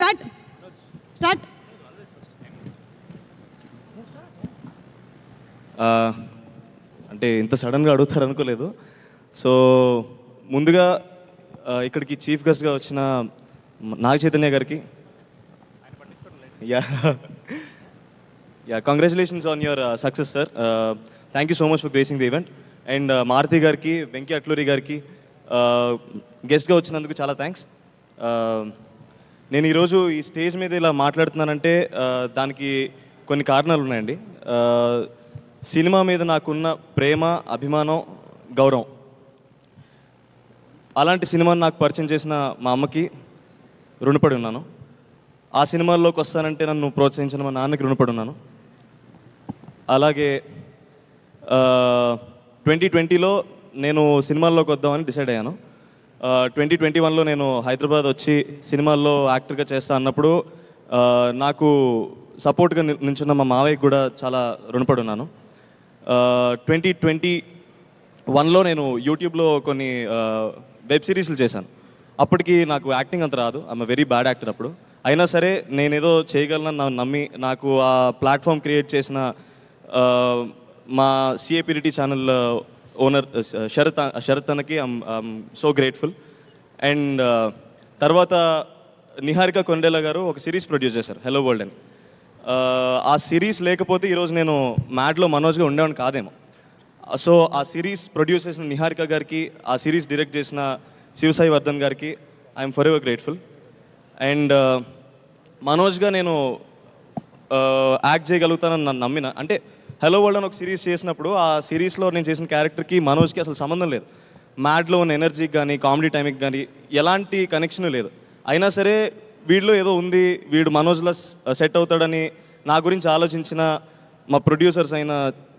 Start start. అంటే ఇంత సడన్గా అడుగుతారు అనుకోలేదు. సో ముందుగా ఇక్కడికి చీఫ్ గెస్ట్గా వచ్చిన నాగ చైతన్య గారికి congratulations on your success sir. Thank you so much for gracing the event. And Maruthi గారికి, వెంకీ అట్లూరి గారికి గెస్ట్గా వచ్చినందుకు చాలా థ్యాంక్స్. నేను ఈరోజు ఈ స్టేజ్ మీద ఇలా మాట్లాడుతున్నానంటే దానికి కొన్ని కారణాలు ఉన్నాయండి. సినిమా మీద నాకున్న ప్రేమ, అభిమానం, గౌరవం, అలాంటి సినిమాని నాకు పరిచయం చేసిన మా అమ్మకి రుణపడి ఉన్నాను. ఆ సినిమాల్లోకి వస్తానంటే నన్ను ప్రోత్సహించిన మా నాన్నకి రుణపడి ఉన్నాను. అలాగే 2020లో నేను సినిమాల్లోకి వద్దామని డిసైడ్ అయ్యాను. 2021లో నేను హైదరాబాద్ వచ్చి సినిమాల్లో యాక్టర్గా చేస్తా అన్నప్పుడు నాకు సపోర్ట్గా నిల్చున్న మా మావయ్యకి కూడా చాలా రుణపడి ఉన్నాను. 2021లో నేను యూట్యూబ్లో కొన్ని వెబ్ సిరీస్లు చేశాను. అప్పటికి నాకు యాక్టింగ్ అంత రాదు, ఐఎమ్ వెరీ బ్యాడ్ యాక్టర్ అప్పుడు. అయినా సరే నేనేదో చేయగలనని నమ్మి నాకు ఆ ప్లాట్ఫామ్ క్రియేట్ చేసిన మా సిఏపిలిటీ ఛానల్ ఓనర్ శరత్ అన్నకి ఐఎమ్ సో గ్రేట్ఫుల్. అండ్ తర్వాత నిహారిక కొండేలా గారు ఒక సిరీస్ ప్రొడ్యూస్ చేశారు, హలో వరల్డ్ అని. ఆ సిరీస్ లేకపోతే ఈరోజు నేను మ్యాడ్లో మనోజ్గా ఉండేవాడిని కాదేమో. సో ఆ సిరీస్ ప్రొడ్యూస్ చేసిన నిహారిక గారికి, ఆ సిరీస్ డైరెక్ట్ చేసిన శివసాయి వర్ధన్ గారికి I'm forever grateful. And మనోజ్గా నేను యాక్ట్ చేయగలుగుతానని నన్ను నమ్మిన, అంటే హలో వరల్డ్ అని ఒక సిరీస్ చేసినప్పుడు ఆ సిరీస్లో నేను చేసిన క్యారెక్టర్కి మనోజ్కి అసలు సంబంధం లేదు. మ్యాడ్లో ఉన్న ఎనర్జీకి కానీ, కామెడీ టైంకి కానీ ఎలాంటి కనెక్షన్ లేదు. అయినా సరే వీడిలో ఏదో ఉంది, వీడు మనోజ్లో సెట్ అవుతాడని నా గురించి ఆలోచించిన మా ప్రొడ్యూసర్స్ అయిన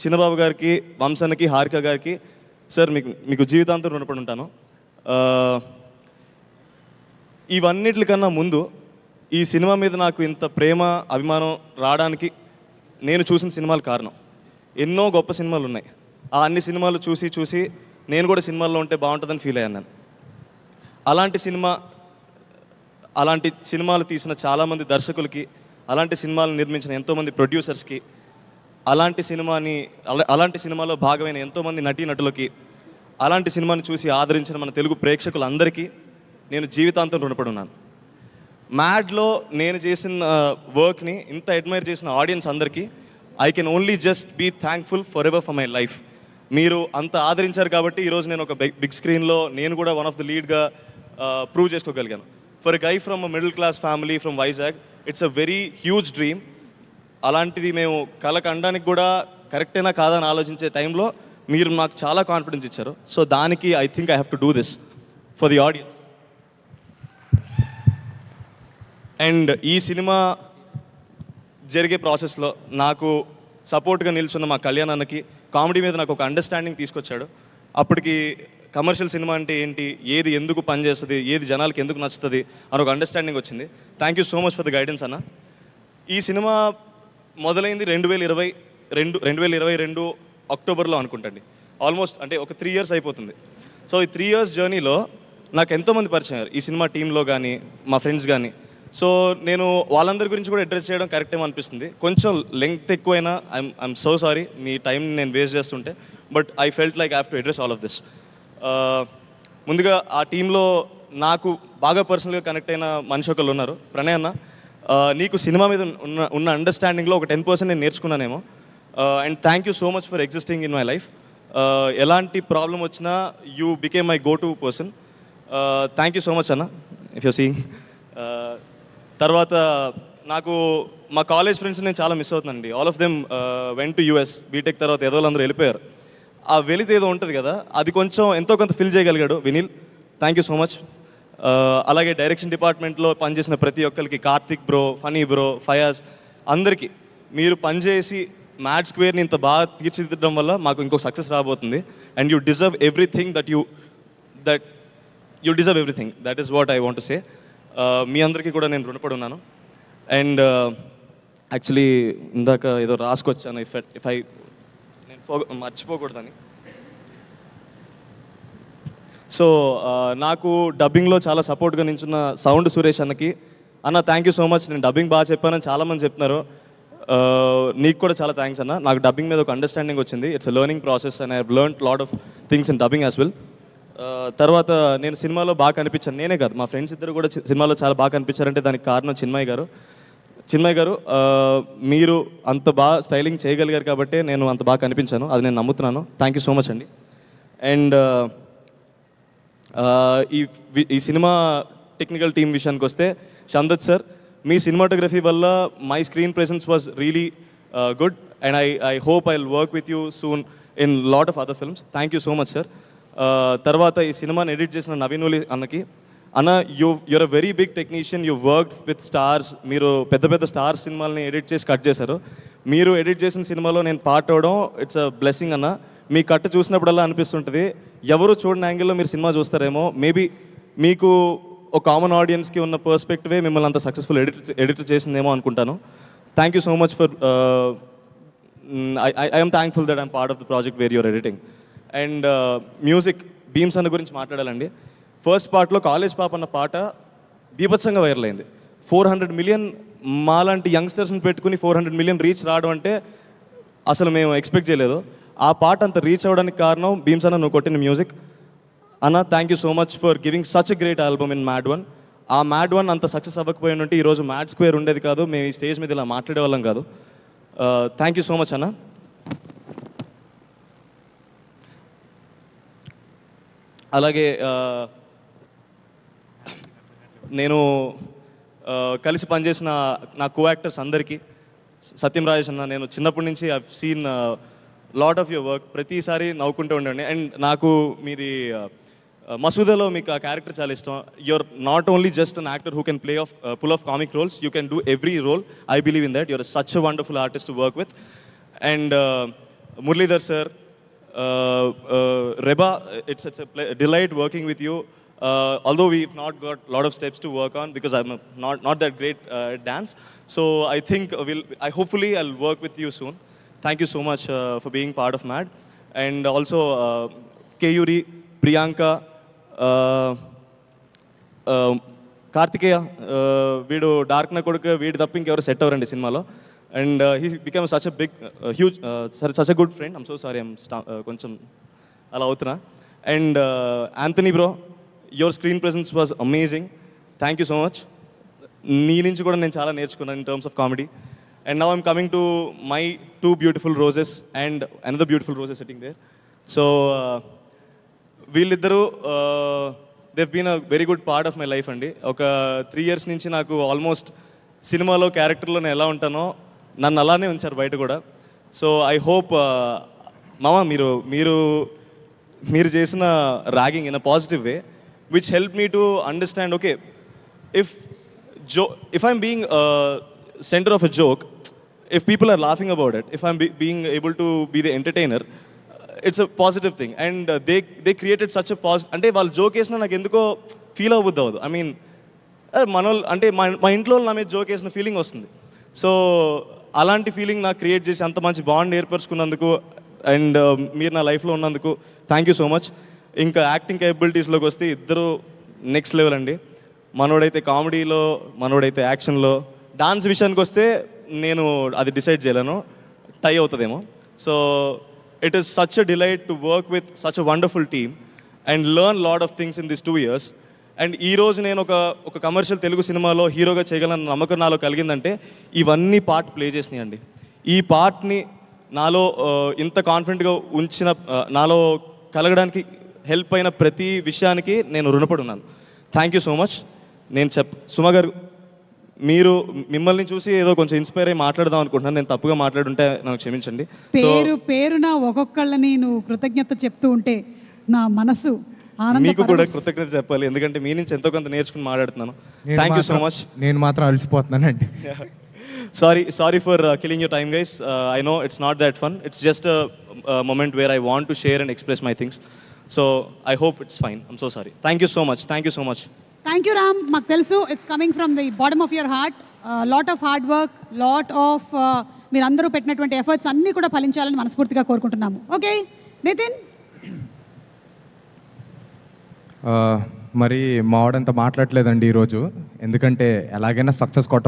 చిన్నబాబు గారికి, వంశన్నకి, హారిక గారికి, సార్ మీకు జీవితాంతం రుణపడి ఉంటాను. ఇవన్నిటికన్నా ముందు ఈ సినిమా మీద నాకు ఇంత ప్రేమ, అభిమానం రావడానికి నేను చూసిన సినిమాలు కారణం. ఎన్నో గొప్ప సినిమాలు ఉన్నాయి, ఆ అన్ని సినిమాలు చూసి నేను కూడా సినిమాల్లో ఉంటే బాగుంటుందని ఫీల్ అయ్యాను నేను. అలాంటి సినిమాలు తీసిన చాలామంది దర్శకులకి, అలాంటి సినిమాలు నిర్మించిన ఎంతోమంది ప్రొడ్యూసర్స్కి, అలాంటి సినిమాలో భాగమైన ఎంతోమంది నటీనటులకి, అలాంటి సినిమాని చూసి ఆదరించిన మన తెలుగు ప్రేక్షకులందరికీ నేను జీవితాంతం రుణపడి ఉన్నాను. మ్యాడ్లో నేను చేసిన వర్క్ని ఇంత అడ్మైర్ చేసిన ఆడియన్స్ అందరికీ I can only just be thankful for ever for my life. మీరు అంత ఆదరించారు కాబట్టి ఈరోజు నేను ఒక బిగ్ స్క్రీన్లో నేను కూడా వన్ ఆఫ్ ద లీడ్గా ప్రూవ్ చేసుకోగలిగాను. For a guy from a middle class family from Vizag, it's a very huge dream. అలాంటిది మేము కళకు అనడానికి కూడా కరెక్టేనా కాదని ఆలోచించే టైంలో మీరు నాకు చాలా కాన్ఫిడెన్స్ ఇచ్చారు. సో దానికి I think I have to do this for the audience. And ఈ సినిమా జరిగే ప్రాసెస్లో నాకు సపోర్ట్గా నిల్చున్న మా కళ్యాణ్ అన్నకి కామెడీ మీద నాకు ఒక అండర్స్టాండింగ్ తీసుకొచ్చాడు. అప్పటికి కమర్షియల్ సినిమా అంటే ఏంటి, ఏది ఎందుకు పనిచేస్తుంది, ఏది జనాలకి ఎందుకు నచ్చుతుంది అని ఒక అండర్స్టాండింగ్ వచ్చింది. Thank you so much for the guidance అన్న. ఈ సినిమా మొదలైంది 2022 అక్టోబర్లో అనుకుంటండి. ఆల్మోస్ట్ అంటే ఒక 3 years అయిపోతుంది. సో ఈ 3 years జర్నీలో నాకు ఎంతోమంది పరిచయం అయ్యారు, ఈ సినిమా టీంలో కానీ, మా ఫ్రెండ్స్ కానీ. సో నేను వాళ్ళందరి గురించి కూడా అడ్రస్ చేయడం కరెక్ట్ ఏమో అనిపిస్తుంది. కొంచెం లెంగ్త్ ఎక్కువైనా I'm so sorry, me time నేను వేస్ట్ చేస్తుంటే. But I felt like I have to address all of this. ముందుగా ఆ టీంలో నాకు బాగా పర్సనల్గా కనెక్ట్ అయిన మనిషి ఒకళ్ళు ఉన్నారు, ప్రణయ్ అన్న. నీకు సినిమా మీద ఉన్న అండర్స్టాండింగ్లో ఒక 10% నేను నేర్చుకున్నానేమో. And thank you so much for existing in my life. ఎలాంటి ప్రాబ్లం వచ్చినా you became my go to person. Thank you so much అన్న, ఇఫ్ యూ సీయింగ్. తర్వాత నాకు మా కాలేజ్ ఫ్రెండ్స్ నేను చాలా మిస్ అవుతున్నానండి. All of them went to US. BTech తర్వాత ఏదో అందరూ వెళ్ళిపోయారు. ఆ వెళితే ఏదో ఉంటుంది కదా, అది కొంచెం ఎంతో కొంత ఫిల్ చేయగలిగాడు Vineel. Thank you so much. అలాగే డైరెక్షన్ డిపార్ట్మెంట్లో పనిచేసిన ప్రతి ఒక్కరికి, కార్తిక్ బ్రో, ఫనీ బ్రో, ఫయాజ్, అందరికీ మీరు పనిచేసి మ్యాడ్ స్క్వేర్ని ఇంత బాగా తీర్చిదిద్దడం వల్ల మాకు ఇంకొక సక్సెస్ రాబోతుంది. And you deserve everything that you deserve everything. That is what I want to say. మీ అందరికీ కూడా నేను రుణపడి ఉన్నాను. అండ్ యాక్చువల్లీ ఇందాక ఏదో రాసుకొచ్చాను, ఇఫ్ ఐ నేను మర్చిపోకూడదని. సో నాకు డబ్బింగ్లో చాలా సపోర్ట్గా నించున్న సౌండ్ సురేష్ అన్నకి, అన్న థ్యాంక్ యూ సో మచ్. నేను డబ్బింగ్ బాగా చెప్పానని చాలామంది చెప్తున్నారు. నీకు కూడా చాలా థ్యాంక్స్ అన్న. నాకు డబ్బింగ్ మీద ఒక అండర్స్టాండింగ్ వచ్చింది. It's a learning process and I have learned lot of things in dubbing as well. తర్వాత నేను సినిమాలో బాగా కనిపించాను. నేనే కాదు, మా ఫ్రెండ్స్ ఇద్దరు కూడా సినిమాలో చాలా బాగా కనిపించారంటే దానికి కారణం చిన్మయ్ గారు. మీరు అంత బాగా స్టైలింగ్ చేయగలిగారు కాబట్టి నేను అంత బాగా కనిపించాను. అది నేను నమ్ముతున్నాను. థ్యాంక్ యూ సో మచ్ అండి. అండ్ ఈ సినిమా టెక్నికల్ టీమ్ విషయానికి వస్తే, షందత్ సార్, మీ సినిమాటోగ్రఫీ వల్ల my screen presence was really good and I hope I will work with you soon in lot of other films. Thank you so much sir. తర్వాత ఈ సినిమాని edit చేసిన నవీన్ ఓలి అన్నకి, అన్న you're a very big technician, you work with stars. మీరు పెద్ద పెద్ద stars సినిమాలని ఎడిట్ చేసి కట్ చేశారు. మీరు ఎడిట్ చేసిన సినిమాలో నేను పార్ట్ అవడం ఇట్స్ అ బ్లెస్సింగ్ అన్న. మీ కట్ చూసినప్పుడల్లా అనిపిస్తుంటుంది ఎవరు చూడని యాంగిల్లో మీరు సినిమా చూస్తారేమో. మేబీ మీకు ఒక కామన్ ఆడియన్స్కి ఉన్న పర్స్పెక్టివే మిమ్మల్ని అంత సక్సెస్ఫుల్ ఎడిట్ చేసిందేమో అనుకుంటాను. Thank you so much for I'm thankful that I'm part of the project where you're editing. And music, Bheems అన్న గురించి మాట్లాడాలండి. ఫస్ట్ పార్ట్లో కాలేజ్ పాప అన్న పాట బీభత్సంగా వైరల్ అయింది. 400 మిలియన్ మాలాంటి యంగ్స్టర్స్ని పెట్టుకుని 400 మిలియన్ రీచ్ రావడం అంటే అసలు మేము ఎక్స్పెక్ట్ చేయలేదు. ఆ పాట అంత రీచ్ అవ్వడానికి కారణం భీమ్స్ అన్న నువ్వు కొట్టిన మ్యూజిక్. అన్న thank you so much for giving such a great album in mad one. ఆ మ్యాడ్ వన్ అంత సక్సెస్ అవ్వకపోయి ఉంటే ఈరోజు మ్యాడ్ స్క్వేర్ ఉండేది కాదు, మేము ఈ స్టేజ్ మీద ఇలా మాట్లాడే వాళ్ళం కాదు. థ్యాంక్ యూ సో మచ్ అన్న. అలాగే నేను కలిసి పనిచేసిన నా కో యాక్టర్స్ అందరికీ, సత్యం రాజేష్ అన్న, నేను చిన్నప్పటి నుంచి I seen lot of your work. ప్రతిసారి నవ్వుకుంటూ ఉండండి. అండ్ నాకు మీది మసూదాలో మీకు ఆ క్యారెక్టర్ చాలా ఇష్టం. You're not only just an actor who can pull off comic roles, you can do every role. I believe in that. You're such a wonderful artist to work with. And Muralidhar sir, Reba, it's a delight working with you. Although we've not got a lot of steps to work on because I'm not that great at dance. So I think hopefully I'll work with you soon. Thank you so much for being part of MAD. And also Keyuri, Priyanka, Kartikeya, వీడు dark నా కొడుకు, వీడు తప్ప ఇంకెవరు set అవ్వరండి సినిమాలో. And he become such a big huge such a good friend. I'm so sorry, కొంచెం అలా అవుతున్నా. And Anthony bro, your screen presence was amazing. Thank you so much. నీ నుంచి కూడా నేను చాలా నేర్చుకున్నాను in terms of comedy. And now I'm coming to my 2 beautiful roses and another beautiful roses sitting there. So వీళ్ళిద్దరూ they've been a very good part of my life అండి. ఒక 3 years నుంచి నాకు ఆల్మోస్ట్ సినిమాలో క్యారెక్టర్లో నేను ఎలా ఉంటానో నన్ను అలానే ఉంచారు బయట కూడా. సో ఐ హోప్ మామ మీరు చేసిన ragging in a positive way which help me to understand, okay, if I'm being center of a joke, if people are laughing about it, if I'm being able to be the entertainer, it's a positive thing. And they created such a positive, అంటే వాళ్ళు joke వేసినా నాకు ఎందుకో feel అవ్వద్దు అవ్వదు. I mean మనోళ్ళు అంటే మా ఇంట్లో నా మీద జోక్ వేసిన ఫీలింగ్ వస్తుంది. సో అలాంటి ఫీలింగ్ నాకు క్రియేట్ చేసి అంత మంచి బాండ్ ఏర్పరచుకున్నందుకు అండ్ మీరు నా లైఫ్లో ఉన్నందుకు థ్యాంక్ యూ సో మచ్. ఇంకా యాక్టింగ్ కేపబిలిటీస్లోకి వస్తే ఇద్దరు నెక్స్ట్ లెవెల్ అండి. మనోడైతే కామెడీలో, మనోడైతే యాక్షన్లో. డాన్స్ విషయానికి వస్తే నేను అది డిసైడ్ చేయలేను, టై అవుతుందేమో. So it is such a delight to work with such a wonderful team and learn lot of things in these 2 years. And ఈరోజు నేను ఒక కమర్షియల్ తెలుగు సినిమాలో హీరోగా చేయగలన నమ్మకం నాలో కలిగిందంటే ఇవన్నీ పార్ట్ ప్లే చేసినాయి అండి. ఈ పార్ట్ని నాలో ఇంత కాన్ఫిడెంట్గా ఉంచిన, నాలో కలగడానికి హెల్ప్ అయిన ప్రతి విషయానికి నేను రుణపడి ఉన్నాను. Thank you so much. నేను సుమ గారు, మిమ్మల్ని చూసి ఏదో కొంచెం ఇన్స్పైర్ అయ్యి మాట్లాడదాం అనుకుంటున్నాను. నేను తప్పుగా మాట్లాడుంటే నాకు క్షమించండి. పేరున ఒక్కొక్కళ్ళని నువ్వు కృతజ్ఞత చెప్తూ ఉంటే నా మనసు మీకు కూడా కృతజ్ఞత చెప్పాలి, ఎందుకంటే మీ నుంచి ఎంతో కొంత నేర్చుకుని మాట్లాడుతున్నాను. Thank you so much. నేను మాత్రం అలసిపోతున్నానండి. Sorry for killing your time guys. I know it's not that fun. It's just moment where I want to share and express my things. So I hope it's fine. I'm so sorry. Thank you so much. Thank you so much. Thank you Ram. మాకు తెలుసు it's coming from the bottom of your heart. Lot of hard work, lot of మీరందరూ పెట్టినటువంటి efforts అన్నీ కూడా ఫలించాలని మనస్ఫూర్తిగా కోరుకుంటున్నాము. Okay Nitin. మరి మావాడంత మాట్లాడలేదండి ఈరోజు, ఎందుకంటే ఎలాగైనా సక్సెస్ కొట్ట